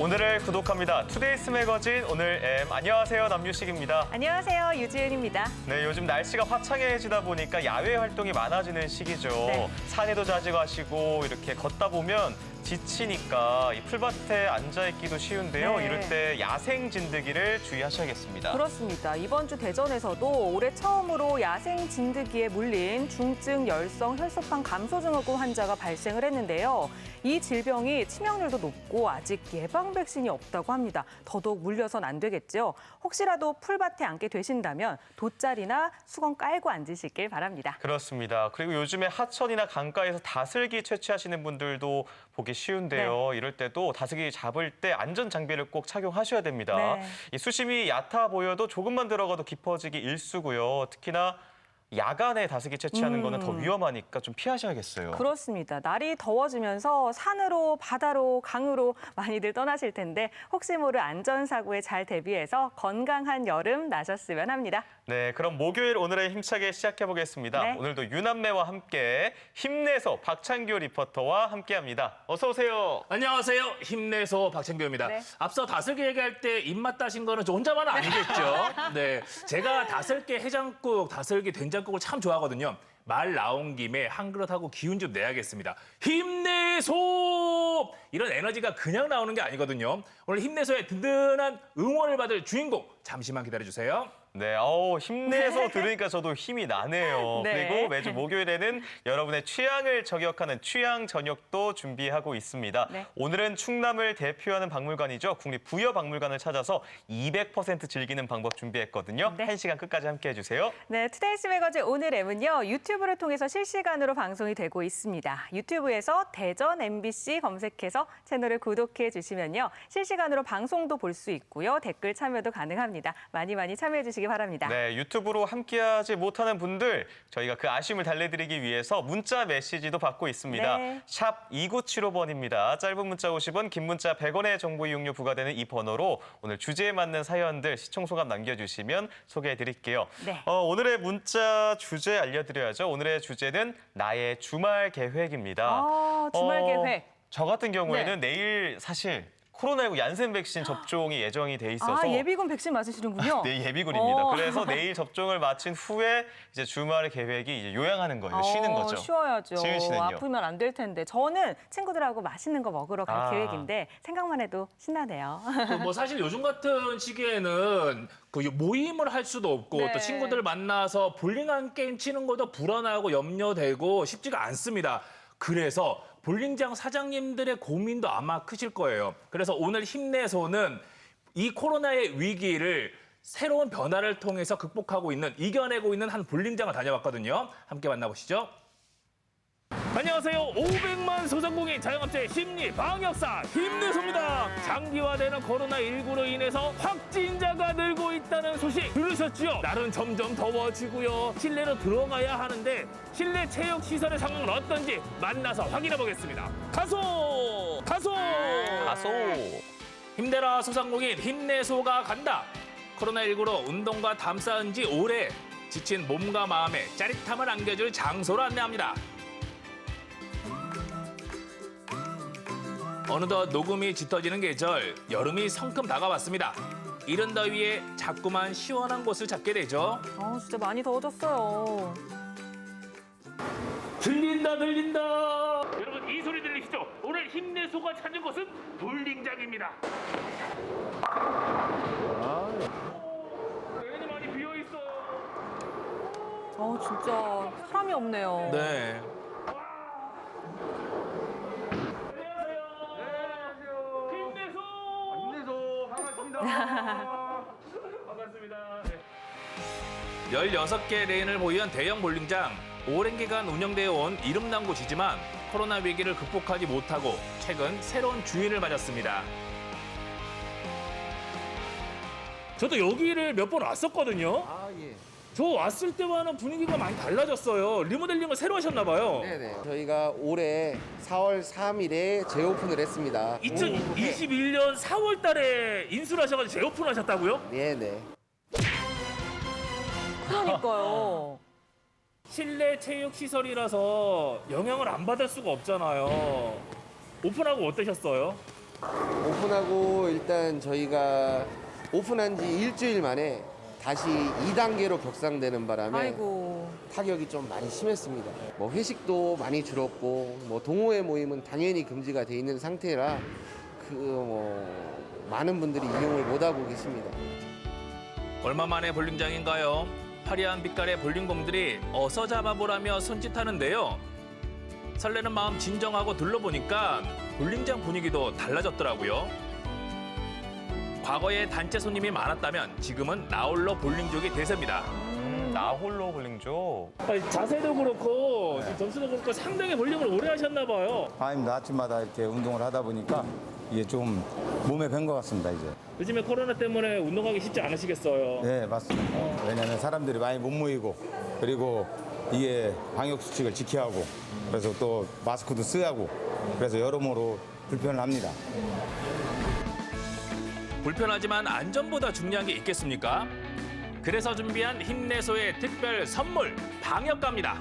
오늘을 구독합니다. 투데이스 매거진 오늘 M. 안녕하세요, 남유식입니다. 안녕하세요, 유지은입니다. 네, 요즘 날씨가 화창해지다 보니까 야외 활동이 많아지는 시기죠. 네. 산에도 자주 가시고 이렇게 걷다 보면 지치니까 이 풀밭에 앉아있기도 쉬운데요. 네. 이럴 때 야생 진드기를 주의하셔야겠습니다. 그렇습니다. 이번 주 대전에서도 올해 처음으로 야생 진드기에 물린 중증 열성 혈소판 감소증후군 환자가 발생을 했는데요. 이 질병이 치명률도 높고 아직 예방 백신이 없다고 합니다. 더더욱 물려선 안 되겠죠. 혹시라도 풀밭에 앉게 되신다면 돗자리나 수건 깔고 앉으시길 바랍니다. 그렇습니다. 그리고 요즘에 하천이나 강가에서 다슬기 채취하시는 분들도 보기 쉬운데요. 이럴 때도 다슬기 잡을 때 안전 장비를 꼭 착용하셔야 됩니다. 네. 이 수심이 얕아 보여도 조금만 들어가도 깊어지기 일쑤고요. 특히나 야간에 다슬기 채취하는 거는 더 위험하니까 좀 피하셔야겠어요. 그렇습니다. 날이 더워지면서 산으로, 바다로, 강으로 많이들 떠나실 텐데 혹시 모를 안전사고에 잘 대비해서 건강한 여름 나셨으면 합니다. 네, 그럼 목요일 오늘의 힘차게 시작해 보겠습니다. 네. 오늘도 유남매와 함께 힘내서 박찬규 리포터와 함께합니다. 어서 오세요. 안녕하세요. 힘내서 박찬규입니다. 네. 앞서 다슬기 얘기할 때 입맛 따신 거는 저 혼자만은 아니겠죠? 네, 제가 다슬기 해장국, 다슬기 된장국을 참 좋아하거든요. 말 나온 김에 한 그릇하고 기운 좀 내야겠습니다. 힘내소! 이런 에너지가 그냥 나오는 게 아니거든요. 오늘 힘내소의 든든한 응원을 받을 주인공 잠시만 기다려주세요. 네, 힘내서 들으니까 저도 힘이 나네요. 네. 그리고 매주 목요일에는 여러분의 취향을 저격하는 취향 저녁도 준비하고 있습니다. 네. 오늘은 충남을 대표하는 박물관이죠. 국립부여박물관을 찾아서 200% 즐기는 방법 준비했거든요. 네. 1시간 끝까지 함께해 주세요. 네, 투데이스 매거진 오늘 M은요, 유튜브를 통해서 실시간으로 방송이 되고 있습니다. 유튜브에서 대전 MBC 검색해서 채널을 구독해 주시면요, 실시간으로 방송도 볼 수 있고요, 댓글 참여도 가능합니다. 많이 많이 참여해 주시기 바랍니다. 네, 유튜브로 함께하지 못하는 분들 저희가 그 아쉬움을 달래드리기 위해서 문자 메시지도 받고 있습니다. 네. 샵 2975번입니다. 짧은 문자 50원, 긴 문자 100원의 정보 이용료 부과되는 이 번호로 오늘 주제에 맞는 사연들 시청 소감 남겨주시면 소개해드릴게요. 네. 오늘의 문자 주제 알려드려야죠. 오늘의 주제는 나의 주말 계획입니다. 주말 계획. 저 같은 경우에는 내일 사실 코로나19 얀센 백신 접종이 예정이 돼 있어서 예비군 백신 맞으시는군요. 네, 예비군입니다. 어. 그래서 내일 접종을 마친 후에 이제 주말의 계획이 이제 요양하는 거예요. 쉬는 거죠. 쉬어야죠. 지은 씨는요? 아프면 안 될 텐데. 저는 친구들하고 맛있는 거 먹으러 갈 계획인데 생각만 해도 신나네요. 뭐 사실 요즘 같은 시기에는 그 모임을 할 수도 없고 네. 또 친구들 만나서 볼링한 게임 치는 것도 불안하고 염려되고 쉽지가 않습니다. 그래서 볼링장 사장님들의 고민도 아마 크실 거예요. 그래서 오늘 힘내소는 이 코로나의 위기를 새로운 변화를 통해서 극복하고 있는, 이겨내고 있는 한 볼링장을 다녀왔거든요. 함께 만나보시죠. 안녕하세요. 500만 소상공인 자영업자의 심리 방역사 힘내소입니다. 장기화되는 코로나19로 인해서 확진자가 늘고 있다는 소식 들으셨죠? 날은 점점 더워지고요. 실내로 들어가야 하는데 실내 체육 시설의 상황은 어떤지 만나서 확인해 보겠습니다. 가소! 힘내라 소상공인 힘내소가 간다. 코로나19로 운동과 담 쌓은 지 오래 지친 몸과 마음에 짜릿함을 안겨줄 장소로 안내합니다. 어느덧 녹음이 짙어지는 계절, 여름이 성큼 다가왔습니다. 이른 더위에 자꾸만 시원한 곳을 찾게 되죠. 진짜 많이 더워졌어요. 들린다. 여러분 이 소리 들리시죠? 오늘 힘내소가 찾은 곳은 볼링장입니다. 레인이 많이 비어 있어요. 진짜 사람이 없네요. 네. 반갑습니다. 16개 레인을 보유한 대형 볼링장. 오랜 기간 운영되어 온 이름난 곳이지만 코로나 위기를 극복하지 못하고 최근 새로운 주인을 맞았습니다. 저도 여기를 몇 번 왔었거든요. 예. 저 왔을 때와는 분위기가 많이 달라졌어요. 리모델링을 새로 하셨나 봐요. 네네. 저희가 올해 4월 3일에 재오픈을 했습니다. 2021년 4월 달에 인수를 하셔가지고 재오픈 하셨다고요? 네네. 그러니까요. 실내 체육 시설이라서 영향을 안 받을 수가 없잖아요. 오픈하고 어떠셨어요? 오픈하고 일단 저희가 오픈한 지 일주일 만에 다시 2단계로 격상되는 바람에 아이고. 타격이 좀 많이 심했습니다. 뭐 회식도 많이 줄었고 뭐 동호회 모임은 당연히 금지가 돼 있는 상태라 많은 분들이 이용을 못 하고 계십니다. 얼마 만에 볼링장인가요? 화려한 빛깔의 볼링공들이 어서 잡아보라며 손짓하는데요. 설레는 마음 진정하고 둘러보니까 볼링장 분위기도 달라졌더라고요. 과거에 단체 손님이 많았다면 지금은 나홀로 볼링족이 대세입니다. 나홀로 볼링죠. 자세도 그렇고 점수도 그렇고 상당히 볼링을 오래 하셨나 봐요. 아닙니다. 아침마다 이렇게 운동을 하다 보니까 이게 좀 몸에 밴 것 같습니다, 이제. 요즘에 코로나 때문에 운동하기 쉽지 않으시겠어요. 네, 맞습니다. 왜냐하면 사람들이 많이 못 모이고 그리고 이게 방역 수칙을 지켜야 하고 그래서 또 마스크도 써야 하고 그래서 여러모로 불편을 합니다. 불편하지만 안전보다 중요한 게 있겠습니까? 그래서 준비한 힘내소의 특별 선물 방역갑니다.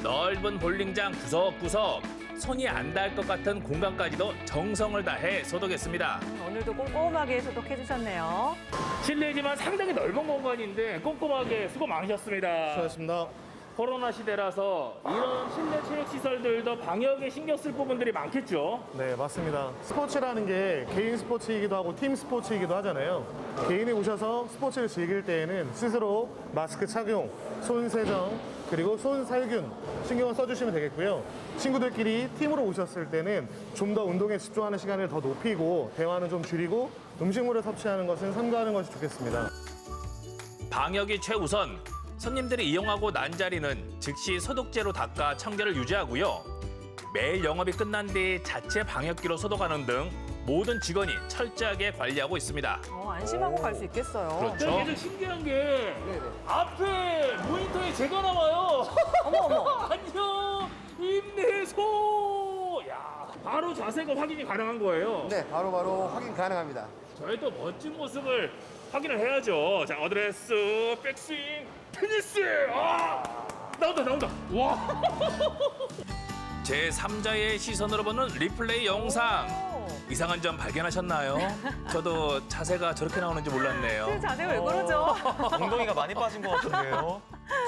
넓은 볼링장 구석구석 손이 안 닿을 것 같은 공간까지도 정성을 다해 소독했습니다. 오늘도 꼼꼼하게 소독해 주셨네요. 실내지만 상당히 넓은 공간인데 꼼꼼하게 수고 많으셨습니다. 수고하셨습니다. 코로나 시대라서 이런 실내 체육 시설들도 방역에 신경 쓸 부분들이 많겠죠. 네, 맞습니다. 스포츠라는 게 개인 스포츠이기도 하고 팀 스포츠이기도 하잖아요. 개인이 오셔서 스포츠를 즐길 때에는 스스로 마스크 착용, 손 세정, 그리고 손 살균 신경을 써주시면 되겠고요. 친구들끼리 팀으로 오셨을 때는 좀 더 운동에 집중하는 시간을 더 높이고 대화는 좀 줄이고 음식물을 섭취하는 것은 삼가하는 것이 좋겠습니다. 방역이 최우선. 손님들이 이용하고 난 자리는 즉시 소독제로 닦아 청결을 유지하고요. 매일 영업이 끝난 뒤 자체 방역기로 소독하는 등 모든 직원이 철저하게 관리하고 있습니다. 안심하고 갈 수 있겠어요. 그렇죠. 계속 신기한 게 앞에 모니터에 제가 나와요. 어머. 안녕 힘내소. 야 바로 자세가 확인이 가능한 거예요. 네, 바로 확인 가능합니다. 저의 또 멋진 모습을 확인을 해야죠. 자 어드레스, 백스윙, 피니스. 아 나온다. 와. 제 3자의 시선으로 보는 리플레이 영상. 이상한 점 발견하셨나요? 저도 자세가 저렇게 나오는지 몰랐네요. 자세가 왜 그러죠? 엉덩이가 많이 빠진 것 같은데요.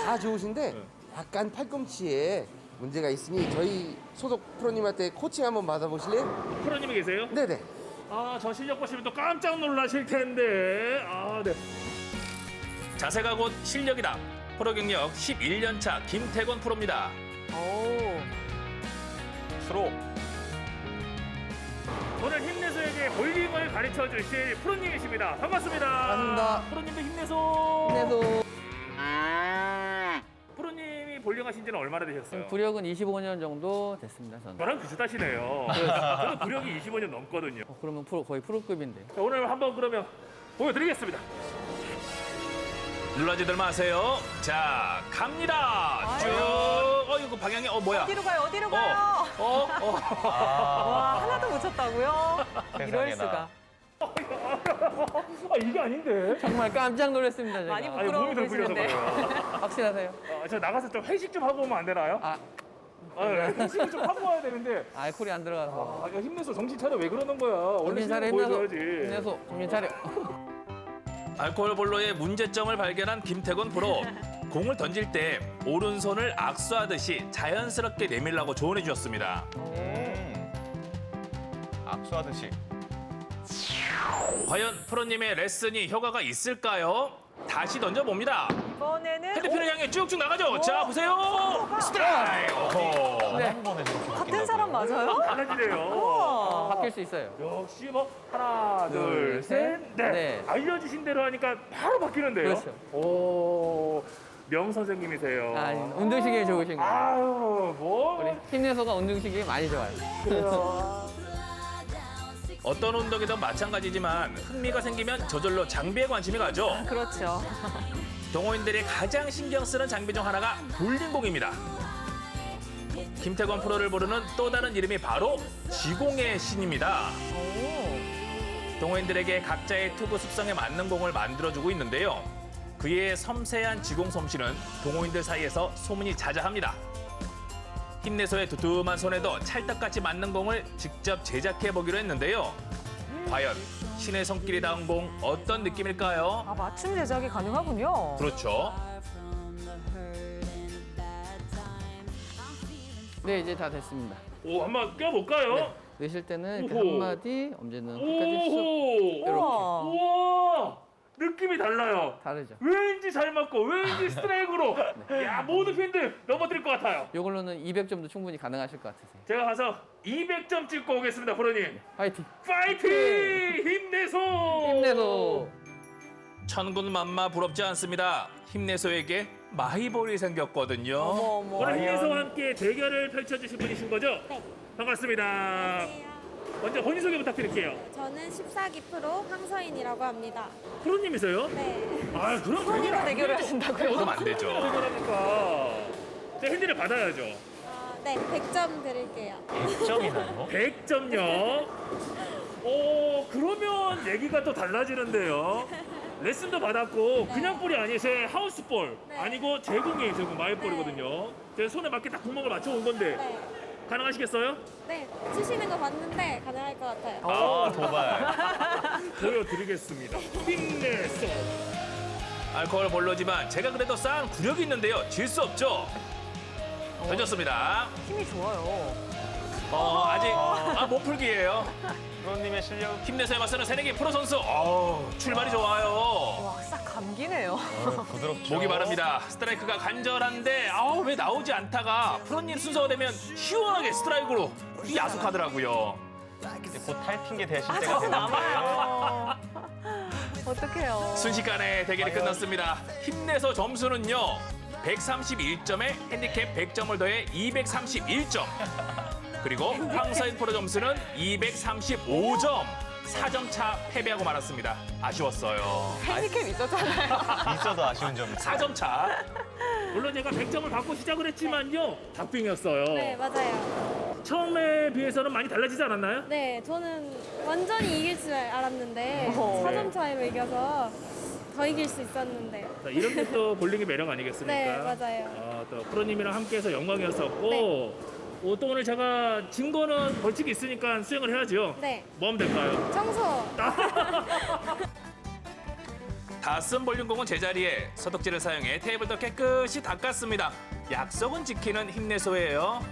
다 좋으신데 약간 팔꿈치에 문제가 있으니 저희 소속 프로님한테 코칭 한번 받아보실래요? 프로님이 계세요? 네네. 아, 저 실력 보시면 또 깜짝 놀라실 텐데. 아, 네. 자세가 곧 실력이다. 프로 경력 11년 차 김태권 프로입니다. 오. 스로. 오늘 힘내소에게 볼링을 가르쳐 주실 프로님이십니다. 반갑습니다. 반갑습니다. 프로님도 힘내소. 힘내소. 프로님이 볼링 하신 지는 얼마나 되셨어요? 구력은 25년 정도 됐습니다. 저는. 저랑 비슷하시네요. 저도 구력이 25년 넘거든요. 그러면 거의 프로급인데. 자, 오늘 한번 그러면 보여드리겠습니다. 눌러지들 마세요. 자, 갑니다. 쭉. 이거 방향이 뭐야? 어디로 가요? 와, 하나도 못 쳤다고요? 이럴 세상에나. 수가. 아, 이게 아닌데. 정말 깜짝 놀랐습니다. 제가. 많이 아니, 몸이 더 풀려서 보이시는데. 그래요. 확실하세요? 저 나가서 좀 회식 좀 하고 오면 안 되나요? 회식을 좀 하고 와야 되는데. 알코올이 안 들어가서. 야, 힘내서 정신 차려. 왜 그러는 거야? 원래 정신 차려 힘내서 힘내서. 보여줘야지. 힘내서 정신 차려. 알코올 볼로의 문제점을 발견한 김태권 프로. 공을 던질 때 오른손을 악수하듯이 자연스럽게 내밀라고 조언해 주셨습니다. 악수하듯이. 과연 프로님의 레슨이 효과가 있을까요? 다시 던져봅니다. 이번에는 핸드핀을 향해 쭉쭉 나가죠. 자, 보세요. 스트라이크. 한 번에 저렇게 같은 사람 맞아요? 달라지네요. 바뀔 수 있어요. 역시 뭐 하나, 둘, 둘, 셋, 넷. 넷. 알려주신 대로 하니까 바로 바뀌는데요. 그렇죠. 오, 명 선생님이세요. 운동신경이 좋으신 거예요. 아유, 뭐. 우리 힘내소가 운동신경이 많이 좋아요. 어떤 운동이든 마찬가지지만 흥미가 생기면 저절로 장비에 관심이 가죠. 그렇죠. 동호인들이 가장 신경 쓰는 장비 중 하나가 볼링공입니다. 김태권 프로를 부르는 또 다른 이름이 바로 지공의 신입니다. 동호인들에게 각자의 투구 습성에 맞는 공을 만들어주고 있는데요. 그의 섬세한 지공 솜씨는 동호인들 사이에서 소문이 자자합니다. 힘내소의 두툼한 손에도 찰떡같이 맞는 공을 직접 제작해 보기로 했는데요. 과연 신의 손길이 닿은 공 어떤 느낌일까요? 아, 맞춤 제작이 가능하군요. 그렇죠. 네, 이제 다 됐습니다. 오, 한번 껴볼까요? 넣으실 때는 이렇게 오호. 한마디, 엄지는 끝까지 쑥 오호! 우와. 우와! 느낌이 달라요. 다르죠. 왠지 잘 맞고 왠지 스트라이크로. 야, 모든 핀들 넘어뜨릴 것 같아요. 이걸로는 200점도 충분히 가능하실 것 같으세요. 제가 가서 200점 찍고 오겠습니다, 프로님. 화이팅! 파이팅! 힘내소! 힘내소! 천군만마 부럽지 않습니다. 힘내소에게 마이볼이 생겼거든요. 어머. 오늘 힘내소와 함께 대결을 펼쳐주실 분이신 거죠? 네. 반갑습니다. 안녕하세요. 먼저 본인 소개 부탁드릴게요. 저는 14기 프로 황서인이라고 합니다. 프로님이세요? 네. 아, 그럼 프로님과 대결을 하신다고요? 그럼 안 되죠. 대결하니까 제 핸디를 받아야죠. 네, 100점 드릴게요. 100점이나요? 100점요. 오, 그러면 얘기가 또 달라지는데요. 레슨도 받았고 그냥 볼이 아니에요. 제 하우스볼 네. 아니고 제공이에요. 제공 마이볼이거든요. 제 손에 맞게 딱 구멍을 맞춰온 건데 네. 가능하시겠어요? 네, 치시는 거 봤는데 가능할 것 같아요. 아, 도발. 보여드리겠습니다. 힘내소. 알코올 볼로지만 제가 그래도 쌓은 구력이 있는데요. 질 수 없죠. 던졌습니다. 힘이 좋아요. 아직 못 풀기예요. 프로님의 실력 힘내서에 맞서는 새내기 프로 선수. 출발이 좋아요. 와, 싹 감기네요. 부드럽죠. 목이 마릅니다. 스트라이크가 간절한데 왜 나오지 않다가 프로님 순서가 되면 시원하게 스트라이크로 야속하더라고요. 이제 곧 탈핑계 되실 아, 때가 저거 되는데. 남아요. 어떡해요. 순식간에 대결이 끝났습니다. 힘내서 점수는요. 131점에 핸디캡 100점을 더해 231점. 그리고 황서인 프로 점수는 235점. 4점 차 패배하고 말았습니다. 아쉬웠어요. 핸디캡 있었잖아요. 있어도 아쉬운 점. 4점 차. 물론 제가 100점을 받고 시작을 했지만요. 박빙이었어요. 네, 맞아요. 처음에 비해서는 많이 달라지지 않았나요? 네, 저는 완전히 이길 줄 알았는데 오. 4점 차이로 이겨서 더 이길 수 있었는데. 자, 이런 게 또 볼링의 매력 아니겠습니까? 네, 맞아요. 또 프로님이랑 함께해서 영광이었었고 네. 또 오늘 제가 진 거는 벌칙이 있으니까 수행을 해야죠. 네, 뭐 하면 될까요? 청소. 다 쓴 볼링공은 제자리에 소독제를 사용해 테이블도 깨끗이 닦았습니다. 약속은 지키는 힘내소예요.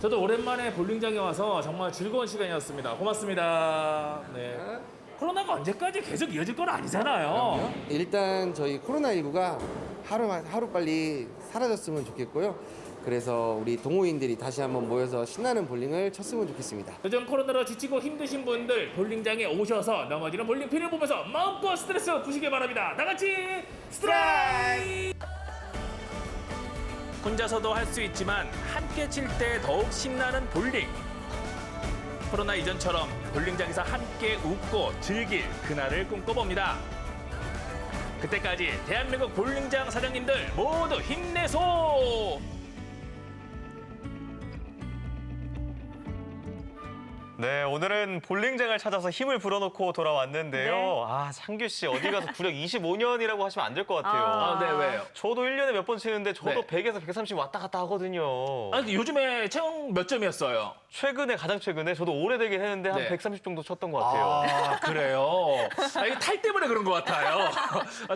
저도 오랜만에 볼링장에 와서 정말 즐거운 시간이었습니다. 고맙습니다. 네. 코로나가 언제까지 계속 이어질 건 아니잖아요. 일단 저희 코로나19가 하루 빨리 사라졌으면 좋겠고요. 그래서 우리 동호인들이 다시 한번 모여서 신나는 볼링을 쳤으면 좋겠습니다. 요즘 코로나로 지치고 힘드신 분들 볼링장에 오셔서 넘어지는 볼링 핀을 보면서 마음껏 스트레스 푸시길 바랍니다. 다 같이 스트라이크! 혼자서도 할 수 있지만 함께 칠 때 더욱 신나는 볼링. 코로나 이전처럼 볼링장에서 함께 웃고 즐길 그날을 꿈꿔봅니다. 그때까지 대한민국 볼링장 사장님들 모두 힘내소! 네, 오늘은 볼링장을 찾아서 힘을 불어넣고 돌아왔는데요. 네. 아, 창규 씨 어디 가서 구력 25년이라고 하시면 안 될 것 같아요. 아, 네, 왜요? 저도 1년에 몇 번 치는데 저도 네. 100에서 130 왔다 갔다 하거든요. 근데 요즘에 체형 몇 점이었어요? 가장 최근에 저도 오래되긴 했는데 한 네. 130 정도 쳤던 것 같아요. 그래요? 이게 탈 때문에 그런 것 같아요.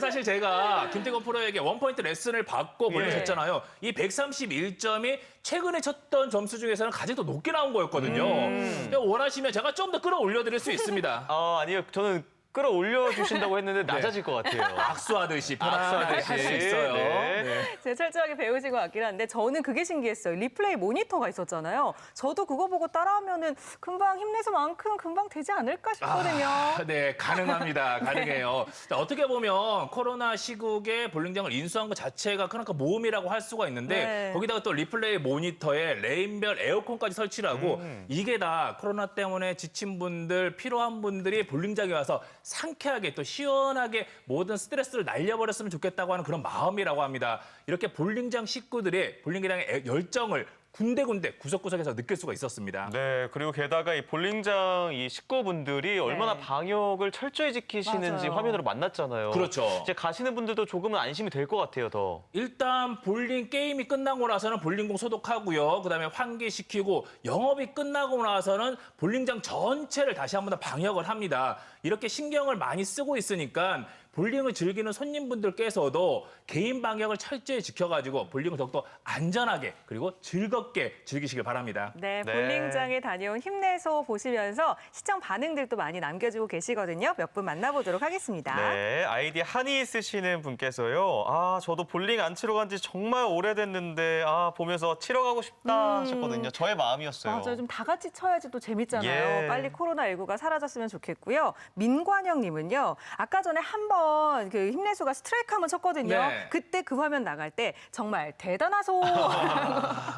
사실 제가 김태곤 프로에게 원포인트 레슨을 받고 볼링 예. 쳤잖아요. 이 131점이 최근에 쳤던 점수 중에서는 가장 더 높게 나온 거였거든요. 그러니까 원하시면 제가 좀 더 끌어올려 드릴 수 있습니다. 아니요. 저는 끌어올려 주신다고 했는데 낮아질 것 같아요. 악수하듯이 편안하게 할 수 있어요. 네. 네. 제가 철저하게 배우신 것 같긴 한데 저는 그게 신기했어요. 리플레이 모니터가 있었잖아요. 저도 그거 보고 따라하면은 금방 힘내서만큼 금방 되지 않을까 싶거든요. 네, 가능합니다. 가능해요. 자, 어떻게 보면 코로나 시국에 볼링장을 인수한 것 자체가 그러니까 모험이라고 할 수가 있는데 네. 거기다가 또 리플레이 모니터에 레인별 에어컨까지 설치를 하고 이게 다 코로나 때문에 지친 분들, 피로한 분들이 볼링장에 와서 상쾌하게 또 시원하게 모든 스트레스를 날려버렸으면 좋겠다고 하는 그런 마음이라고 합니다. 이렇게 볼링장 식구들의 볼링장의 열정을 군데군데 구석구석에서 느낄 수가 있었습니다. 네, 그리고 게다가 이 볼링장 이 식구분들이 얼마나 네. 방역을 철저히 지키시는지 맞아요. 화면으로 만났잖아요. 그렇죠. 이제 가시는 분들도 조금은 안심이 될 것 같아요, 더. 일단 볼링 게임이 끝나고 나서는 볼링공 소독하고요. 그다음에 환기시키고 영업이 끝나고 나서는 볼링장 전체를 다시 한 번 더 방역을 합니다. 이렇게 신경을 많이 쓰고 있으니까 볼링을 즐기는 손님분들께서도 개인 방역을 철저히 지켜가지고 볼링을 더욱더 안전하게 그리고 즐겁게 즐기시길 바랍니다. 네, 네. 볼링장에 다녀온 힘내소 보시면서 시청 반응들도 많이 남겨주고 계시거든요. 몇 분 만나보도록 하겠습니다. 네, 아이디 한이 쓰시는 분께서요. 아, 저도 볼링 안 치러 간 지 정말 오래됐는데 보면서 치러 가고 싶다 하셨거든요. 저의 마음이었어요. 맞아요. 좀 다 같이 쳐야지 또 재밌잖아요. 예. 빨리 코로나19가 사라졌으면 좋겠고요. 민관영님은요. 아까 전에 한번 그 힘내소가 스트라이크 한번 쳤거든요. 네. 그때 그 화면 나갈 때 정말 대단하소.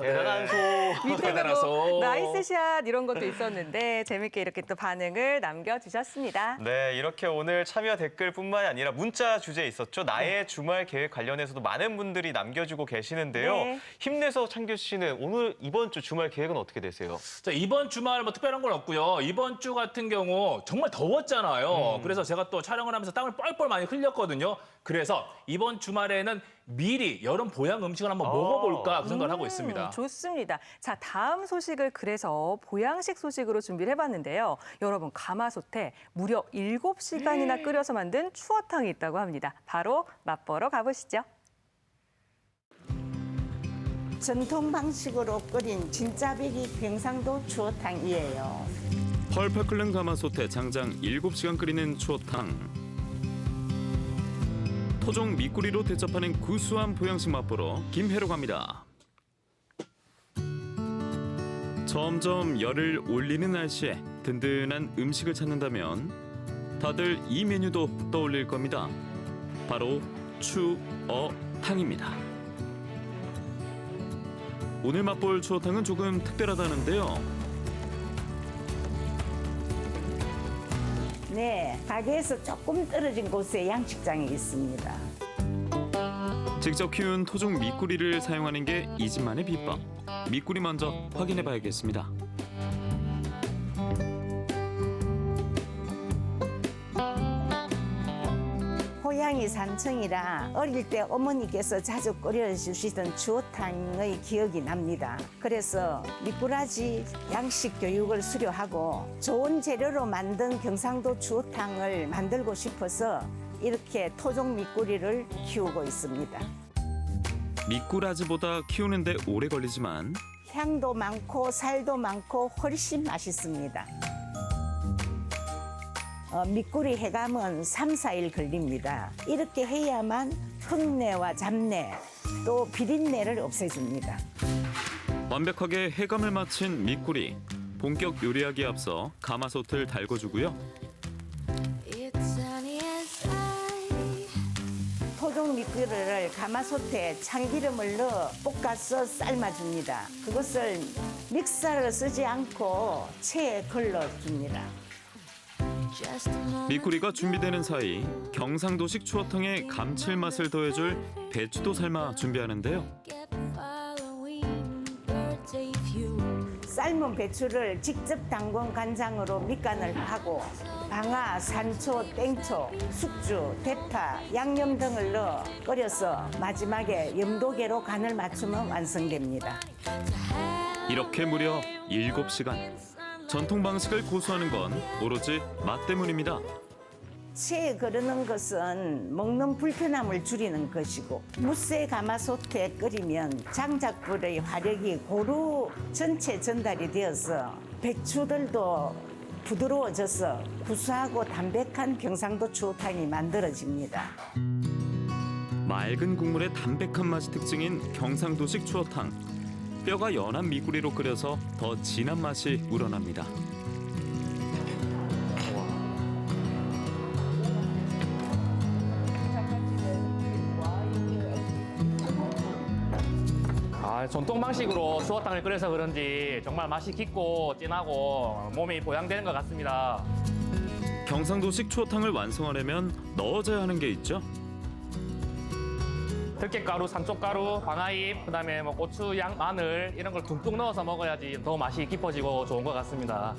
대단한 소. 밑에 대단하소. 뭐 나이스 샷 이런 것도 있었는데 재밌게 이렇게 또 반응을 남겨주셨습니다. 네, 이렇게 오늘 참여 댓글뿐만이 아니라 문자 주제 있었죠. 나의 주말 계획 관련해서도 많은 분들이 남겨주고 계시는데요. 네. 힘내서 창규 씨는 오늘 이번 주 주말 계획은 어떻게 되세요? 자, 이번 주말 뭐 특별한 건 없고요. 이번 주 같은 경우 정말 더웠잖아요. 그래서 제가 또 촬영을 하면서 땀을 뻘뻘 많이 흘렸거든요. 그래서 이번 주말에는 미리 여름 보양 음식을 한번 먹어볼까 그 생각을 하고 있습니다. 좋습니다. 자, 다음 소식을 그래서 보양식 소식으로 준비를 해봤는데요. 여러분, 가마솥에 무려 7시간이나 끓여서 만든 추어탕이 있다고 합니다. 바로 맛보러 가보시죠. 전통 방식으로 끓인 진짜배기 경상도 추어탕이에요. 펄펄 끓는 가마솥에 장장 7시간 끓이는 추어탕. 토종 미꾸리로 대접하는 구수한 보양식 맛보러 김해로 갑니다. 점점 열을 올리는 날씨에 든든한 음식을 찾는다면 다들 이 메뉴도 떠올릴 겁니다. 바로 추어탕입니다. 오늘 맛볼 추어탕은 조금 특별하다는데요. 네, 가게에서 조금 떨어진 곳에 양식장이 있습니다. 직접 키운 토종 미꾸리를 사용하는 게 이 집만의 비법. 미꾸리 먼저 확인해 봐야겠습니다. 고향이 산청이라 어릴 때 어머니께서 자주 끓여주시던 추어탕의 기억이 납니다. 그래서 미꾸라지 양식 교육을 수료하고 좋은 재료로 만든 경상도 추어탕을 만들고 싶어서 이렇게 토종 미꾸리를 키우고 있습니다. 미꾸라지보다 키우는데 오래 걸리지만 향도 많고 살도 많고 훨씬 맛있습니다. 미꾸리 해감은 3, 4일 걸립니다. 이렇게 해야만 흙내와 잡내, 또 비린내를 없애줍니다. 완벽하게 해감을 마친 미꾸리. 본격 요리하기에 앞서 가마솥을 달궈주고요. 토종 미꾸리를 가마솥에 참기름을 넣어 볶아서 삶아줍니다. 그것을 믹서를 쓰지 않고 체에 걸러줍니다. 미꾸리가 준비되는 사이 경상도식 추어탕에 감칠맛을 더해줄 배추도 삶아 준비하는데요. 삶은 배추를 직접 담근 간장으로 밑간을 하고 방아, 산초, 땡초, 숙주, 대파, 양념 등을 넣어 끓여서 마지막에 염도계로 간을 맞추면 완성됩니다. 이렇게 무려 7시간. 전통 방식을 고수하는 건 오로지 맛 때문입니다. 체에 거르는 것은 먹는 불편함을 줄이는 것이고 무쇠 가마솥에 끓이면 장작불의 화력이 고루 전체 전달이 되어서 배추들도 부드러워져서 구수하고 담백한 경상도 추어탕이 만들어집니다. 맑은 국물의 담백한 맛이 특징인 경상도식 추어탕. 뼈가 연한 미꾸리로 끓여서 더 진한 맛이 우러납니다. 전통 방식으로 추어탕을 끓여서 그런지 정말 맛이 깊고 진하고 몸이 보양되는 것 같습니다. 경상도식 추어탕을 완성하려면 넣어줘야 하는 게 있죠. 들깨가루, 산초가루, 방아잎, 그다음에 뭐 고추, 양, 마늘 이런 걸 듬뿍 넣어서 먹어야지 더 맛이 깊어지고 좋은 것 같습니다.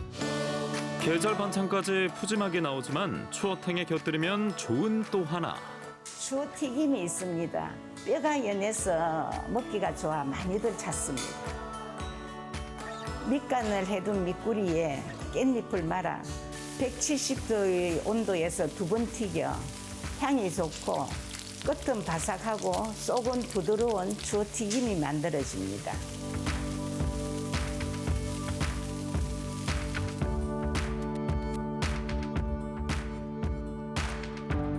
계절 반찬까지 푸짐하게 나오지만 추어탕에 곁들이면 좋은 또 하나. 추어튀김이 있습니다. 뼈가 연해서 먹기가 좋아 많이들 찾습니다. 밑간을 해둔 밑구리에 깻잎을 말아 170도의 온도에서 2번 튀겨 향이 좋고 끝은 바삭하고 속은 부드러운 추어튀김이 만들어집니다.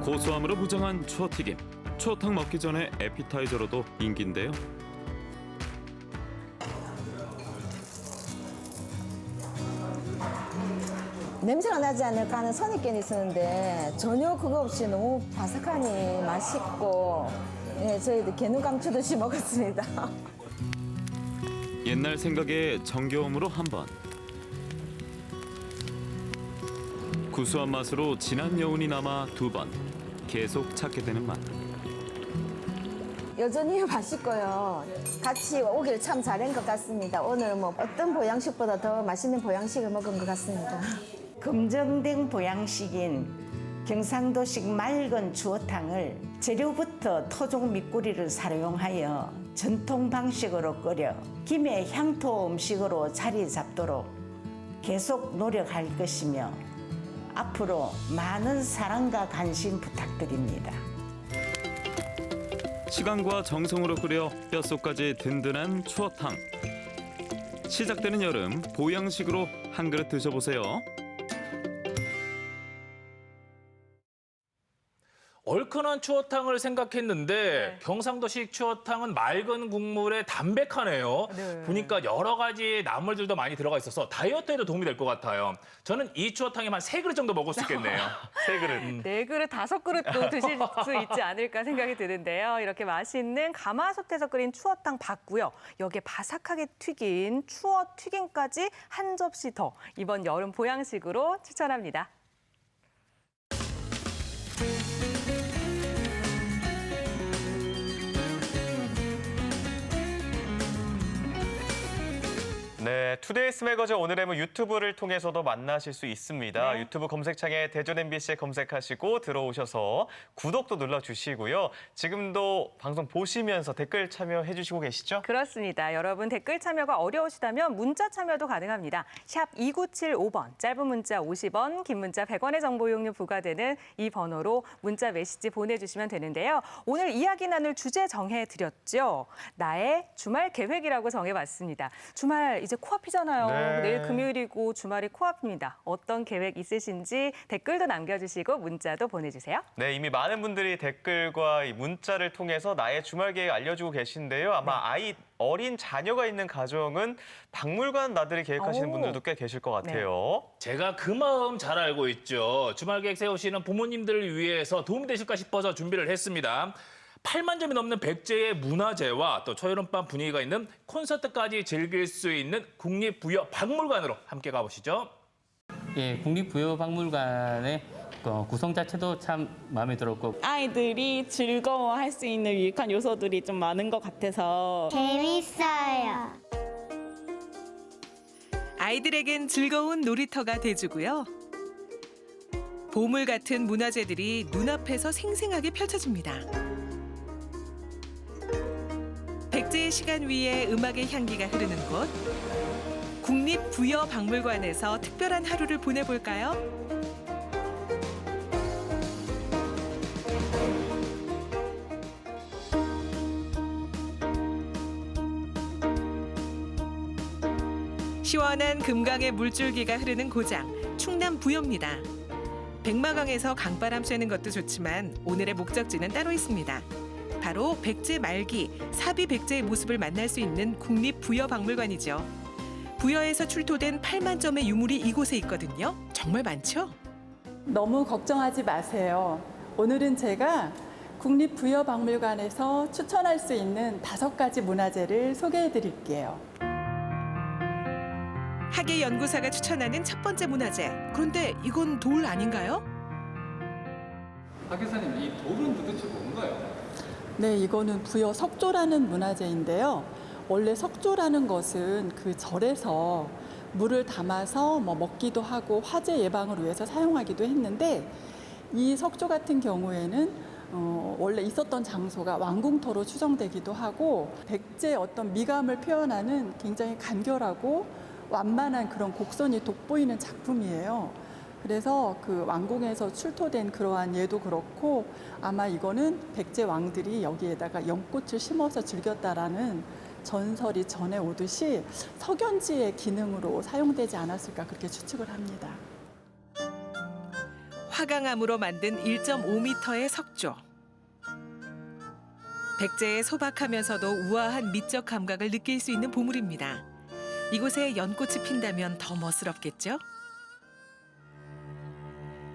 고소함으로 무장한 추어튀김. 추어탕 먹기 전에 에피타이저로도 인기인데요. 냄새가 나지 않을까 하는 선입견이 있었는데 전혀 그거 없이 너무 바삭하니 맛있고 예, 저희도 개눈 감추듯이 먹었습니다. 옛날 생각에 정겨움으로 한 번. 구수한 맛으로 진한 여운이 남아 2번. 계속 찾게 되는 맛. 여전히 맛있고요. 같이 오길 참 잘한 것 같습니다. 오늘 뭐 어떤 보양식보다 더 맛있는 보양식을 먹은 것 같습니다. 검증된 보양식인 경상도식 맑은 추어탕을 재료부터 토종 밑구리를 사용하여 전통 방식으로 끓여 김의 향토 음식으로 자리 잡도록 계속 노력할 것이며 앞으로 많은 사랑과 관심 부탁드립니다. 시간과 정성으로 끓여 뼛속까지 든든한 추어탕. 시작되는 여름 보양식으로 한 그릇 드셔보세요. 얼큰한 추어탕을 생각했는데 경상도식 추어탕은 맑은 국물에 담백하네요. 네. 보니까 여러 가지 나물들도 많이 들어가 있어서 다이어트에도 도움이 될 것 같아요. 저는 이 추어탕에만 3그릇 정도 먹을 수 있겠네요. 3그릇. 4그릇, 5그릇도 드실 수 있지 않을까 생각이 드는데요. 이렇게 맛있는 가마솥에서 끓인 추어탕 봤고요. 여기에 바삭하게 튀긴 추어 튀김까지 한 접시 더 이번 여름 보양식으로 추천합니다. 네, 투데이스 매거진 오늘의 뭐 유튜브를 통해서도 만나실 수 있습니다. 네. 유튜브 검색창에 대전 MBC 검색하시고 들어오셔서 구독도 눌러주시고요. 지금도 방송 보시면서 댓글 참여해 주시고 계시죠? 그렇습니다. 여러분 댓글 참여가 어려우시다면 문자 참여도 가능합니다. 샵 2975번, 짧은 문자 50원, 긴 문자 100원의 정보 이용료 부과되는 이 번호로 문자 메시지 보내주시면 되는데요. 오늘 이야기 나눌 주제 정해드렸죠. 나의 주말 계획이라고 정해봤습니다. 주말 이제 코앞이잖아요. 네. 내일 금요일이고 주말이 코앞입니다. 어떤 계획 있으신지 댓글도 남겨주시고 문자도 보내주세요. 네, 이미 많은 분들이 댓글과 이 문자를 통해서 나의 주말 계획 알려주고 계신데요. 아마 어린 자녀가 있는 가정은 박물관 나들이 계획하시는 오. 분들도 꽤 계실 것 같아요. 제가 그 마음 잘 알고 있죠. 주말 계획 세우시는 부모님들을 위해서 도움이 되실까 싶어서 준비를 했습니다. 8만 점이 넘는 백제의 문화재와 또 초여름밤 분위기가 있는 콘서트까지 즐길 수 있는 국립부여박물관으로 함께 가보시죠. 예, 국립부여박물관의 구성 자체도 참 마음에 들었고 아이들이 즐거워할 수 있는 유익한 요소들이 좀 많은 것 같아서 재밌어요. 아이들에겐 즐거운 놀이터가 돼주고요. 보물 같은 문화재들이 눈앞에서 생생하게 펼쳐집니다. 백제의 시간 위에 음악의 향기가 흐르는 곳, 국립부여박물관에서 특별한 하루를 보내볼까요? 시원한 금강의 물줄기가 흐르는 고장, 충남 부여입니다. 백마강에서 강바람 쐬는 것도 좋지만 오늘의 목적지는 따로 있습니다. 바로 백제 말기 사비 백제의 모습을 만날 수 있는 국립부여박물관이죠. 부여에서 출토된 8만 점의 유물이 이곳에 있거든요. 정말 많죠? 너무 걱정하지 마세요. 오늘은 제가 국립부여박물관에서 추천할 수 있는 5가지 문화재를 소개해 드릴게요. 학예연구사가 추천하는 첫 번째 문화재. 그런데 이건 돌 아닌가요? 박 교사님, 이 돌은 도대체 뭔가요? 네, 이거는 부여 석조라는 문화재인데요. 원래 석조라는 것은 그 절에서 물을 담아서 먹기도 하고 화재 예방을 위해서 사용하기도 했는데 이 석조 같은 경우에는 원래 있었던 장소가 왕궁터로 추정되기도 하고 백제의 어떤 미감을 표현하는 굉장히 간결하고 완만한 그런 곡선이 돋보이는 작품이에요. 그래서 그 왕궁에서 출토된 그러한 예도 그렇고 아마 이거는 백제 왕들이 여기에다가 연꽃을 심어서 즐겼다라는 전설이 전해 오듯이 석연지의 기능으로 사용되지 않았을까 그렇게 추측을 합니다. 화강암으로 만든 1.5m의 석조. 백제의 소박하면서도 우아한 미적 감각을 느낄 수 있는 보물입니다. 이곳에 연꽃이 핀다면 더 멋스럽겠죠?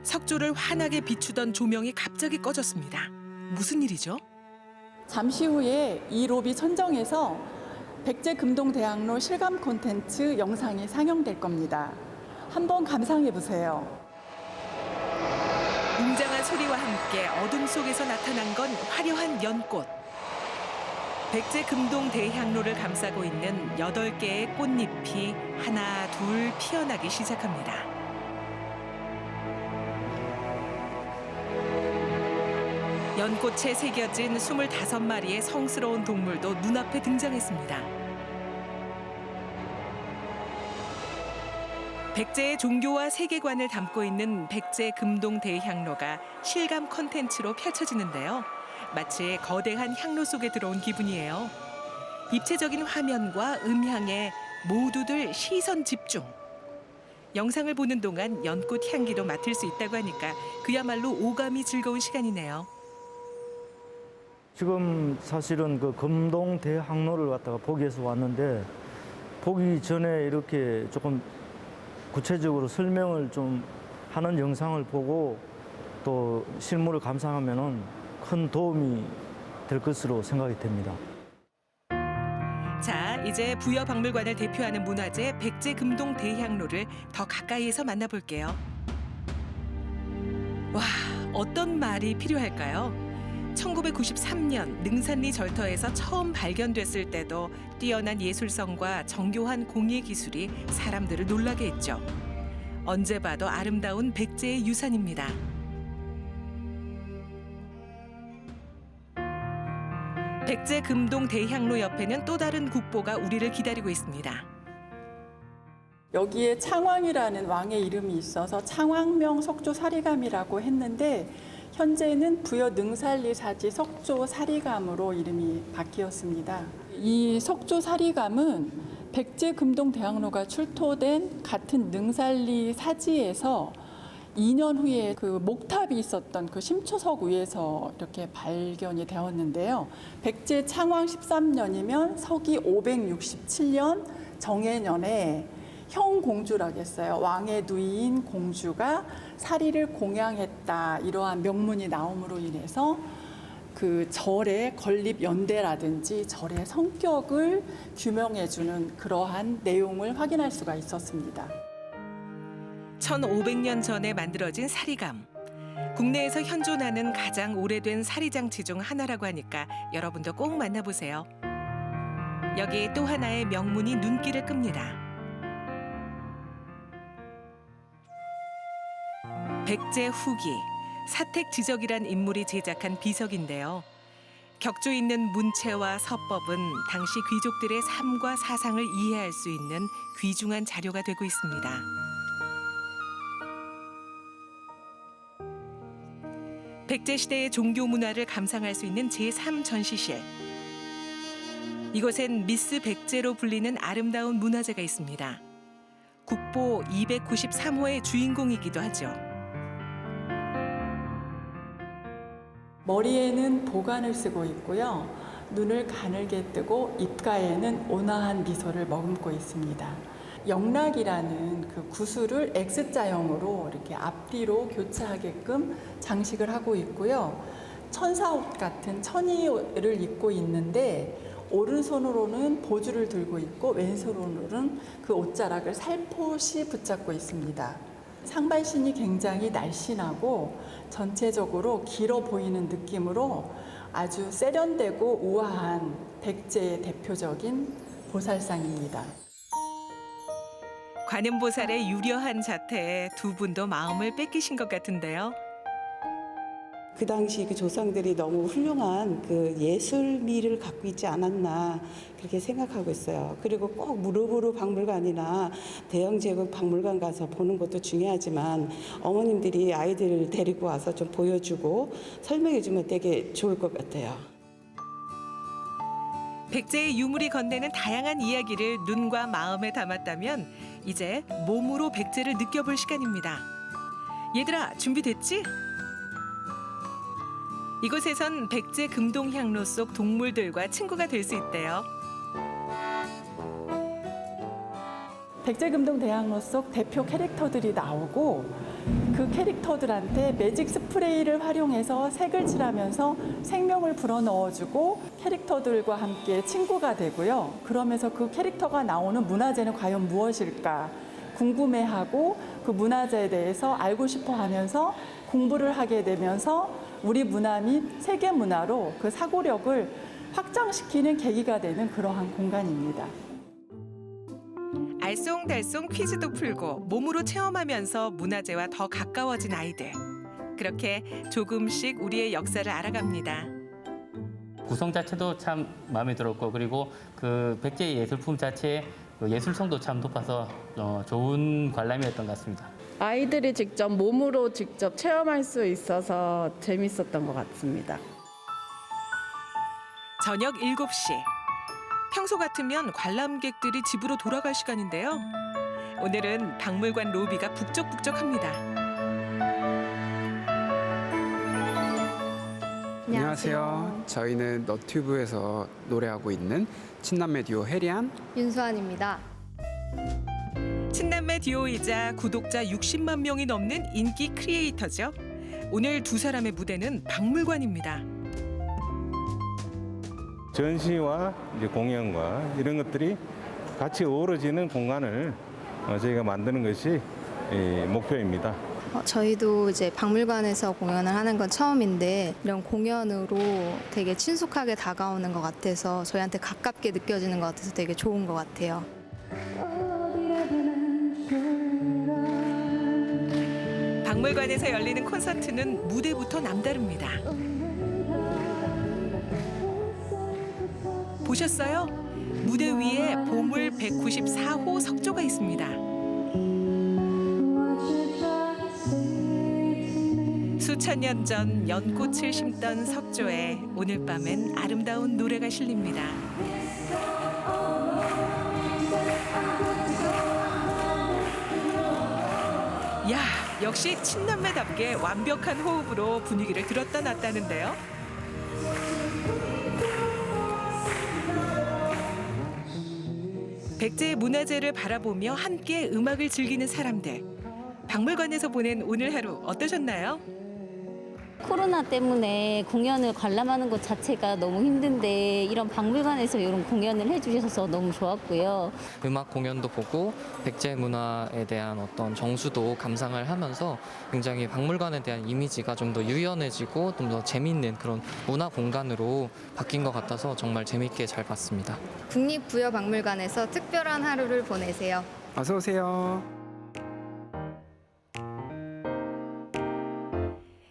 석조를 환하게 비추던 조명이 갑자기 꺼졌습니다. 무슨 일이죠? 잠시 후에 이 롭이 천정에서 백제 금동대학로 실감 콘텐츠 영상이 상영될 겁니다. 한번 감상해 보세요. 웅장한 소리와 함께 어둠 속에서 나타난 건 화려한 연꽃. 백제 금동대향로를 감싸고 있는 8개의 꽃잎이 하나 둘 피어나기 시작합니다. 연꽃에 새겨진 25마리의 성스러운 동물도 눈앞에 등장했습니다. 백제의 종교와 세계관을 담고 있는 백제 금동대향로가 실감 콘텐츠로 펼쳐지는데요. 마치 거대한 향로 속에 들어온 기분이에요. 입체적인 화면과 음향에 모두들 시선 집중. 영상을 보는 동안 연꽃 향기도 맡을 수 있다고 하니까 그야말로 오감이 즐거운 시간이네요. 지금 사실은 그 금동대학로를 갖다가 보기 위해서 왔는데 보기 전에 이렇게 조금 구체적으로 설명을 좀 하는 영상을 보고 또 실물을 감상하면은 큰 도움이 될 것으로 생각이 됩니다. 자, 이제 부여박물관을 대표하는 문화재 백제 금동대향로를 더 가까이에서 만나볼게요. 와, 어떤 말이 필요할까요? 1993년 능산리 절터에서 처음 발견됐을 때도 뛰어난 예술성과 정교한 공예 기술이 사람들을 놀라게 했죠. 언제 봐도 아름다운 백제의 유산입니다. 백제 금동대향로 옆에는 또 다른 국보가 우리를 기다리고 있습니다. 여기에 창왕이라는 왕의 이름이 있어서 창왕명 석조 사리감이라고 했는데 현재는 부여 능산리 사지 석조 사리감으로 이름이 바뀌었습니다. 이 석조 사리감은 백제 금동대학로가 출토된 같은 능산리 사지에서 2년 후에 그 목탑이 있었던 그 심초석 위에서 이렇게 발견이 되었는데요. 백제 창왕 13년이면 서기 567년 정해년에 형공주라고 했어요. 왕의 누이인 공주가 사리를 공양했다. 이러한 명문이 나옴으로 인해서 그 절의 건립 연대라든지 절의 성격을 규명해주는 그러한 내용을 확인할 수가 있었습니다. 1500년 전에 만들어진 사리감. 국내에서 현존하는 가장 오래된 사리장치 중 하나라고 하니까 여러분도 꼭 만나보세요. 여기 또 하나의 명문이 눈길을 끕니다. 백제 후기, 사택지적이란 인물이 제작한 비석인데요. 격조 있는 문체와 서법은 당시 귀족들의 삶과 사상을 이해할 수 있는 귀중한 자료가 되고 있습니다. 백제 시대의 종교 문화를 감상할 수 있는 제3전시실. 이곳엔 미스 백제로 불리는 아름다운 문화재가 있습니다. 국보 293호의 주인공이기도 하죠. 머리에는 보관을 쓰고 있고요. 눈을 가늘게 뜨고 입가에는 온화한 미소를 머금고 있습니다. 영락이라는 그 구슬을 X자형으로 이렇게 앞뒤로 교차하게끔 장식을 하고 있고요. 천사옷 같은 천의를 입고 있는데 오른손으로는 보주를 들고 있고 왼손으로는 그 옷자락을 살포시 붙잡고 있습니다. 상반신이 굉장히 날씬하고 전체적으로 길어 보이는 느낌으로 아주 세련되고 우아한 백제의 대표적인 보살상입니다. 관음보살의 유려한 자태에 두 분도 마음을 뺏기신 것 같은데요. 그 당시 그 조상들이 너무 훌륭한 그 예술미를 갖고 있지 않았나 그렇게 생각하고 있어요. 그리고 꼭 무릎으로 박물관이나 대형 제국 박물관 가서 보는 것도 중요하지만 어머님들이 아이들을 데리고 와서 좀 보여주고 설명해주면 되게 좋을 것 같아요. 백제의 유물이 건네는 다양한 이야기를 눈과 마음에 담았다면 이제 몸으로 백제를 느껴볼 시간입니다. 얘들아, 준비됐지? 이곳에선 백제 금동향로 속 동물들과 친구가 될 수 있대요. 백제금동대항로 속 대표 캐릭터들이 나오고 그 캐릭터들한테 매직 스프레이를 활용해서 색을 칠하면서 생명을 불어넣어주고 캐릭터들과 함께 친구가 되고요. 그러면서 그 캐릭터가 나오는 문화재는 과연 무엇일까 궁금해하고 그 문화재에 대해서 알고 싶어 하면서 공부를 하게 되면서 우리 문화 및 세계 문화로 그 사고력을 확장시키는 계기가 되는 그러한 공간입니다. 알쏭달쏭 퀴즈도 풀고 몸으로 체험하면서 문화재와 더 가까워진 아이들. 그렇게 조금씩 우리의 역사를 알아갑니다. 구성 자체도 참 마음에 들었고 그리고 그 백제 예술품 자체의 그 예술성도 참 높아서 좋은 관람이었던 것 같습니다. 아이들이 직접 몸으로 직접 체험할 수 있어서 재밌었던 것 같습니다. 저녁 7시. 평소 같으면 관람객들이 집으로 돌아갈 시간인데요. 오늘은 박물관 로비가 북적북적합니다. 안녕하세요. 저희는 너튜브에서 노래하고 있는 친남매 듀오 해리안, 윤수환입니다. 친남매 듀오이자 구독자 60만 명이 넘는 인기 크리에이터죠. 오늘 두 사람의 무대는 박물관입니다. 전시와 이제 공연과 이런 것들이 같이 어우러지는 공간을 저희가 만드는 것이 목표입니다. 저희도 이제 박물관에서 공연을 하는 건 처음인데 이런 공연으로 되게 친숙하게 다가오는 것 같아서 저희한테 가깝게 느껴지는 것 같아서 되게 좋은 것 같아요. 박물관에서 열리는 콘서트는 무대부터 남다릅니다. 보셨어요? 무대 위에 보물 194호 석조가 있습니다. 수천 년 전 연꽃을 심던 석조에 오늘 밤엔 아름다운 노래가 실립니다. 야, 역시 친남매답게 완벽한 호흡으로 분위기를 들었다 놨다는데요. 백제의 문화재를 바라보며 함께 음악을 즐기는 사람들. 박물관에서 보낸 오늘 하루 어떠셨나요? 코로나 때문에 공연을 관람하는 것 자체가 너무 힘든데 이런 박물관에서 이런 공연을 해주셔서 너무 좋았고요. 음악 공연도 보고 백제 문화에 대한 어떤 정수도 감상을 하면서 굉장히 박물관에 대한 이미지가 좀 더 유연해지고 좀 더 재미있는 그런 문화 공간으로 바뀐 것 같아서 정말 재미있게 잘 봤습니다. 국립부여박물관에서 특별한 하루를 보내세요. 어서 오세요.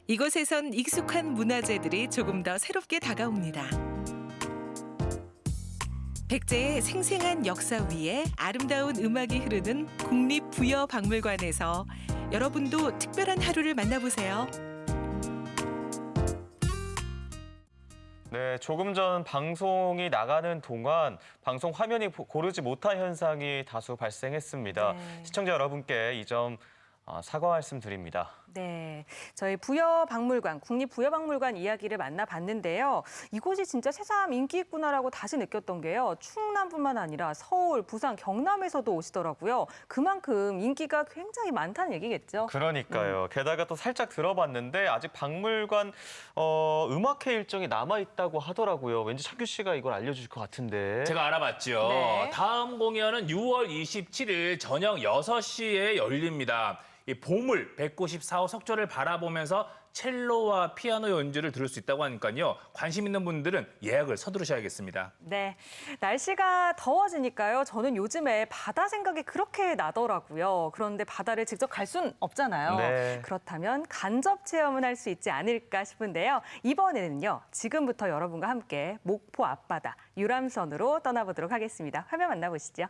이곳에선 익숙한 문화재들이 조금 더 새롭게 다가옵니다. 백제의 생생한 역사 위에 아름다운 음악이 흐르는 국립부여박물관에서 여러분도 특별한 하루를 만나보세요. 네, 조금 전 방송이 나가는 동안 방송 화면이 고르지 못한 현상이 다수 발생했습니다. 네. 시청자 여러분께 이 점 사과 말씀드립니다. 네, 저희 부여박물관, 국립부여박물관 이야기를 만나봤는데요. 이곳이 진짜 새삼 인기 있구나라고 다시 느꼈던 게요. 충남뿐만 아니라 서울, 부산, 경남에서도 오시더라고요. 그만큼 인기가 굉장히 많다는 얘기겠죠. 그러니까요. 게다가 또 살짝 들어봤는데 아직 박물관 음악회 일정이 남아있다고 하더라고요. 왠지 창규 씨가 이걸 알려주실 것 같은데. 제가 알아봤죠. 네. 다음 공연은 6월 27일 저녁 6시에 열립니다. 이 보물 194호 석조를 바라보면서 첼로와 피아노 연주를 들을 수 있다고 하니까요. 관심 있는 분들은 예약을 서두르셔야겠습니다. 네, 날씨가 더워지니까요. 저는 요즘에 바다 생각이 그렇게 나더라고요. 그런데 바다를 직접 갈 수는 없잖아요. 네. 그렇다면 간접 체험은 할 수 있지 않을까 싶은데요. 이번에는요, 지금부터 여러분과 함께 목포 앞바다 유람선으로 떠나보도록 하겠습니다. 화면 만나보시죠.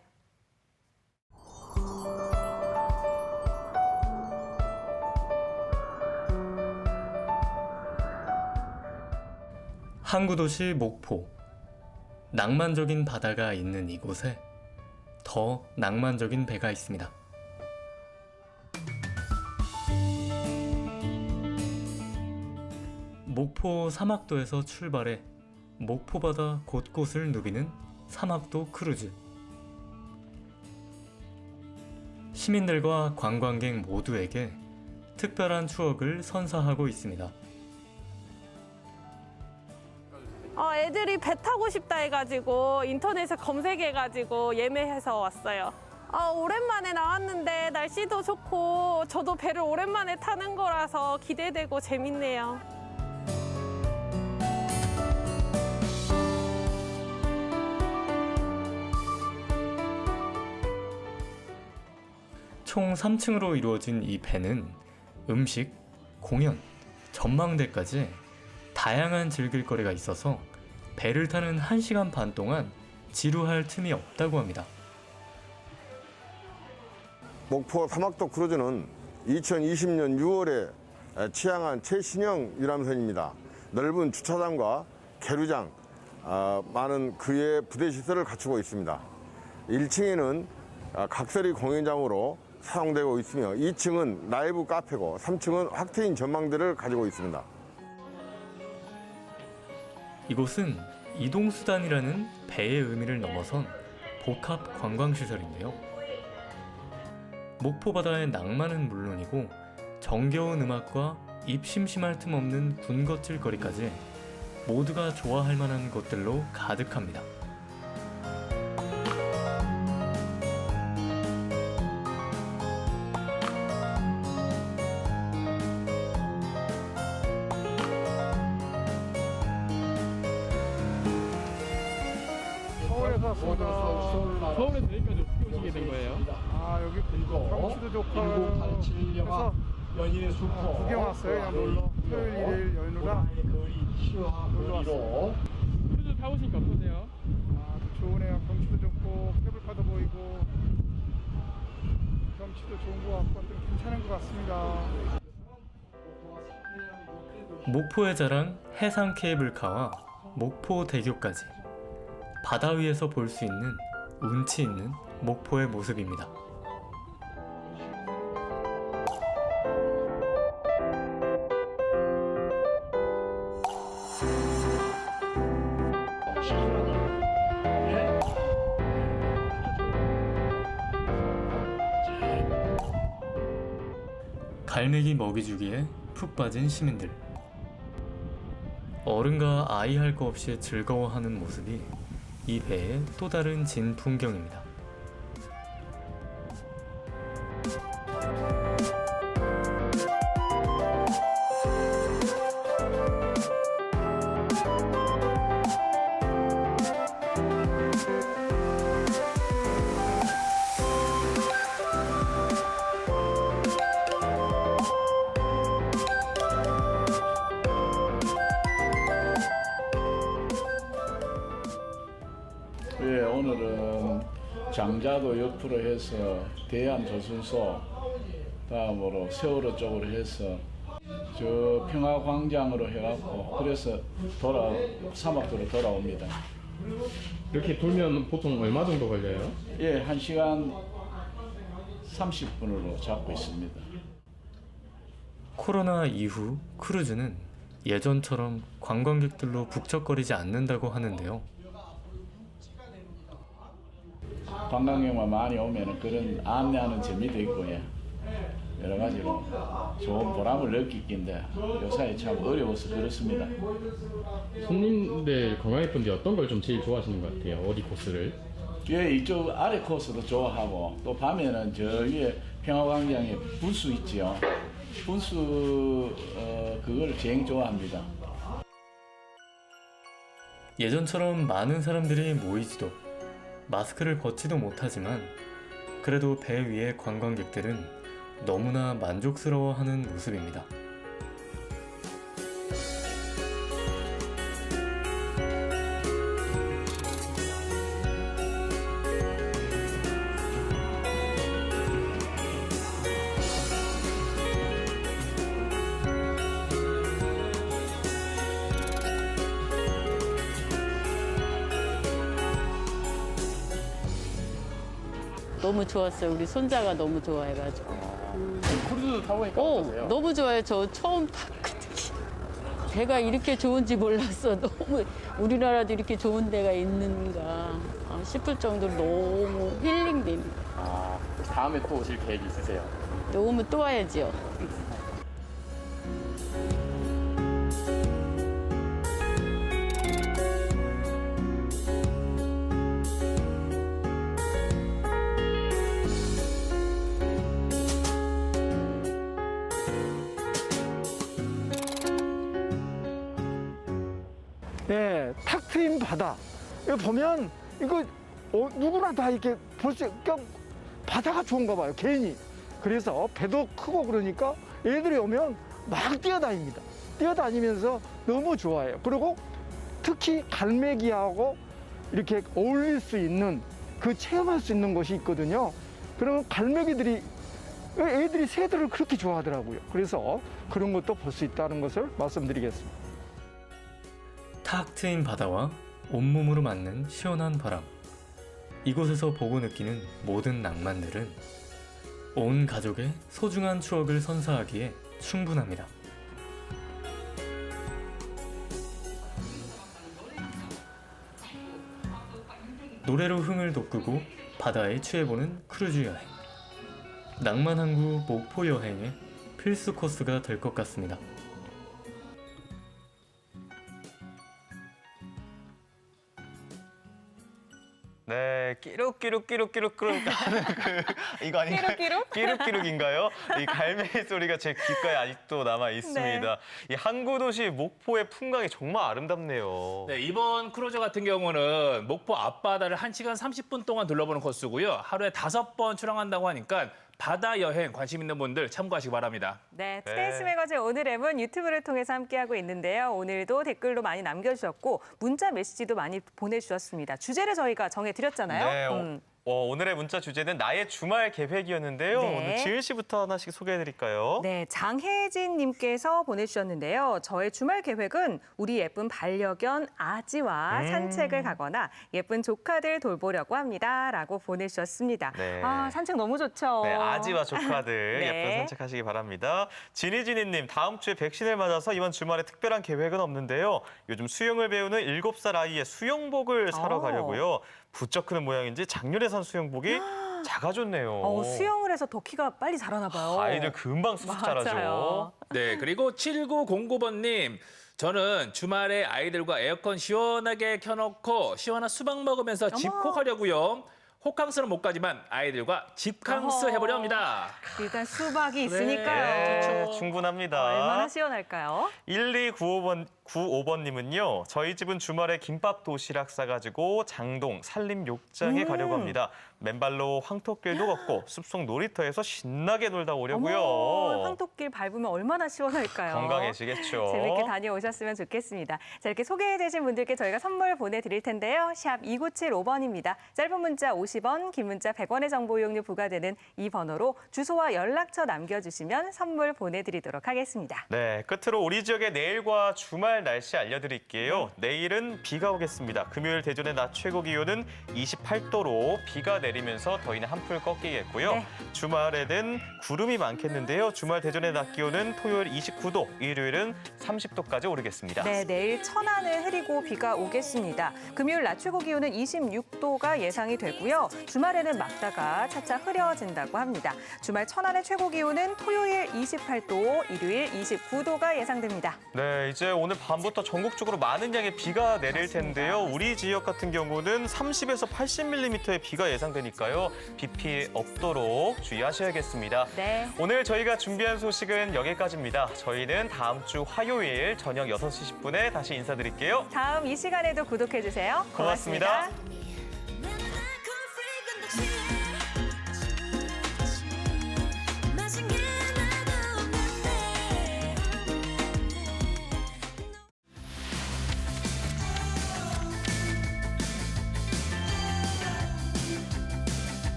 항구 도시 목포. 낭만적인 바다가 있는 이곳에 더 낭만적인 배가 있습니다. 목포 사막도에서 출발해 목포 바다 곳곳을 누비는 사막도 크루즈. 시민들과 관광객 모두에게 특별한 추억을 선사하고 있습니다. 애들이 배 타고 싶다 해가지고 인터넷에 검색해가지고 예매해서 왔어요. 오랜만에 나왔는데 날씨도 좋고 저도 배를 오랜만에 타는 거라서 기대되고 재밌네요. 총 3층으로 이루어진 이 배는 음식, 공연, 전망대까지 다양한 즐길거리가 있어서 배를 타는 1시간 반 동안 지루할 틈이 없다고 합니다. 목포 사막도 크루즈는 2020년 6월에 취항한 최신형 유람선입니다. 넓은 주차장과 계류장, 많은 그의 부대 시설을 갖추고 있습니다. 1층에는 각설이 공연장으로 사용되고 있으며 2층은 라이브 카페고 3층은 확 트인 전망대를 가지고 있습니다. 이곳은 이동수단이라는 배의 의미를 넘어선 복합 관광시설인데요. 목포 바다의 낭만은 물론이고 정겨운 음악과 입 심심할 틈 없는 군것질 거리까지 모두가 좋아할 만한 것들로 가득합니다. 서울에서 여기까지 어떻게 오시게 된 거예요? 여기 경치도 좋고 해서 구경 왔어요. 그냥 놀러. 토요일, 일요일 연휴라 놀러 왔어요. 크루즈 타보시니까 어떠세요? 좋으네요. 경치도 좋고 케이블카도 보이고 경치도 좋은 것 같고 좀 괜찮은 것 같습니다. 목포의 자랑 해상 케이블카와 목포대교까지 바다 위에서 볼 수 있는 운치 있는 목포의 모습입니다. 갈매기 먹이주기에 푹 빠진 시민들. 어른과 아이 할 거 없이 즐거워하는 모습이 이 배의 또 다른 진풍경입니다. 예, 오늘은 장자도 옆으로 해서 대한조선소, 다음으로 세월호 쪽으로 해서 저 평화광장으로 해갖고 그래서 사막도로 돌아옵니다. 이렇게 돌면 보통 얼마 정도 걸려요? 예, 1시간 30분으로 잡고 있습니다. 코로나 이후 크루즈는 예전처럼 관광객들로 북적거리지 않는다고 하는데요. 관광객만 많이 오면 그런 안내하는 재미도 있고요. 여러 가지로 좋은 보람을 느끼긴데 요사이 참 어려워서 그렇습니다. 손님들 관광객분들이 어떤 걸 좀 제일 좋아하시는 것 같아요? 어디 코스를? 예, 이쪽 아래 코스도 좋아하고 또 밤에는 저 위에 평화광장에 불수 있지요. 분수 그걸 제일 좋아합니다. 예전처럼 많은 사람들이 모이지도 마스크를 벗지도 못하지만 그래도 배 위의 관광객들은 너무나 만족스러워하는 모습입니다. 너무 좋았어요. 우리 손자가 너무 좋아해가지고. 크루즈 타보니까 어떠세요? 너무 좋아요. 저 처음 탔거든요. 배가 이렇게 좋은지 몰랐어. 너무 우리나라도 이렇게 좋은 데가 있는가 싶을 정도로 너무 힐링됩니다. 다음에 또 오실 계획 있으세요? 또 오면 또 와야죠. 네, 탁 트인 바다. 이거 보면 이거 누구나 다 이렇게 볼 수, 그러니까 바다가 좋은가 봐요, 괜히. 그래서 배도 크고 그러니까 애들이 오면 막 뛰어다닙니다. 뛰어다니면서 너무 좋아해요. 그리고 특히 갈매기하고 이렇게 어울릴 수 있는 그 체험할 수 있는 곳이 있거든요. 그러면 갈매기들이 애들이 새들을 그렇게 좋아하더라고요. 그래서 그런 것도 볼 수 있다는 것을 말씀드리겠습니다. 탁 트인 바다와 온몸으로 맞는 시원한 바람. 이곳에서 보고 느끼는 모든 낭만들은 온 가족의 소중한 추억을 선사하기에 충분합니다. 노래로 흥을 돋구고 바다에 취해보는 크루즈 여행. 낭만 항구 목포 여행의 필수 코스가 될 것 같습니다. 네, 끼룩끼룩끼룩끼룩 하는 이거 아닌가요? 끼룩끼룩? 끼룩끼룩인가요? 이 갈매기 소리가 제 귓가에 아직도 남아 있습니다. 이 항구 도시 목포의 풍광이 정말 아름답네요. 네, 이번 크루즈 같은 경우는 목포 앞바다를 1시간 30분 동안 둘러보는 코스고요. 하루에 5번 출항한다고 하니까 바다 여행 관심 있는 분들 참고하시기 바랍니다. 네, 투데이스 매거진 오늘의 문 유튜브를 통해서 함께하고 있는데요. 오늘도 댓글로 많이 남겨주셨고 문자 메시지도 많이 보내주셨습니다. 주제를 저희가 정해드렸잖아요. 네, 오늘의 문자 주제는 나의 주말 계획이었는데요. 네. 오늘 지은 씨부터 하나씩 소개해드릴까요? 네, 장혜진 님께서 보내주셨는데요. 저의 주말 계획은 우리 예쁜 반려견 아지와 산책을 가거나 예쁜 조카들 돌보려고 합니다. 라고 보내주셨습니다. 네. 아, 산책 너무 좋죠. 네, 아지와 조카들 네. 예쁜 산책하시기 바랍니다. 지니지니님, 다음 주에 백신을 맞아서 이번 주말에 특별한 계획은 없는데요. 요즘 수영을 배우는 7살 아이의 수영복을 사러 가려고요. 부쩍 크는 모양인지 작년에 산 수영복이 작아졌네요. 수영을 해서 더 키가 빨리 자라나 봐요. 아이들 금방 쑥 자라죠. 맞아요. 네, 그리고 7909번님. 저는 주말에 아이들과 에어컨 시원하게 켜놓고 시원한 수박 먹으면서 집콕 하려고요. 호캉스는 못 가지만 아이들과 집캉스 해보려 합니다. 일단 수박이 있으니까요. 네, 충분합니다. 얼마나 시원할까요? 1295번님은요. 저희 집은 주말에 김밥 도시락 싸가지고 장동 산림욕장에 가려고 합니다. 맨발로 황토길도 걷고 숲속 놀이터에서 신나게 놀다 오려고요. 어머, 황토길 밟으면 얼마나 시원할까요? 건강해지겠죠. 재밌게 다녀오셨으면 좋겠습니다. 자, 이렇게 소개해주신 분들께 저희가 선물 보내드릴 텐데요. 샵 2975번입니다. 짧은 문자 50원, 긴 문자 100원의 정보 이용료 부과되는 이 번호로 주소와 연락처 남겨주시면 선물 보내드리도록 하겠습니다. 네, 끝으로 우리 지역의 내일과 주말 날씨 알려드릴게요. 내일은 비가 오겠습니다. 금요일 대전의 낮 최고 기온은 28도로 비가 내리면서 더위는 한풀 꺾이겠고요. 네. 주말에는 구름이 많겠는데요. 주말 대전의 낮 기온은 토요일 29도, 일요일은 30도까지 오르겠습니다. 네, 내일 천안은 흐리고 비가 오겠습니다. 금요일 낮 최고 기온은 26도가 예상이 되고요. 주말에는 막다가 차차 흐려진다고 합니다. 주말 천안의 최고 기온은 토요일 28도, 일요일 29도가 예상됩니다. 네, 이제 오늘 밤부터 전국적으로 많은 양의 비가 내릴 텐데요. 우리 지역 같은 경우는 30에서 80mm의 비가 예상됩니다. 예상되니까요. 비 피해 없도록 주의하셔야겠습니다. 네. 오늘 저희가 준비한 소식은 여기까지입니다. 저희는 다음 주 화요일 저녁 6시 10분에 다시 인사드릴게요. 다음 이 시간에도 구독해주세요. 고맙습니다. 고맙습니다.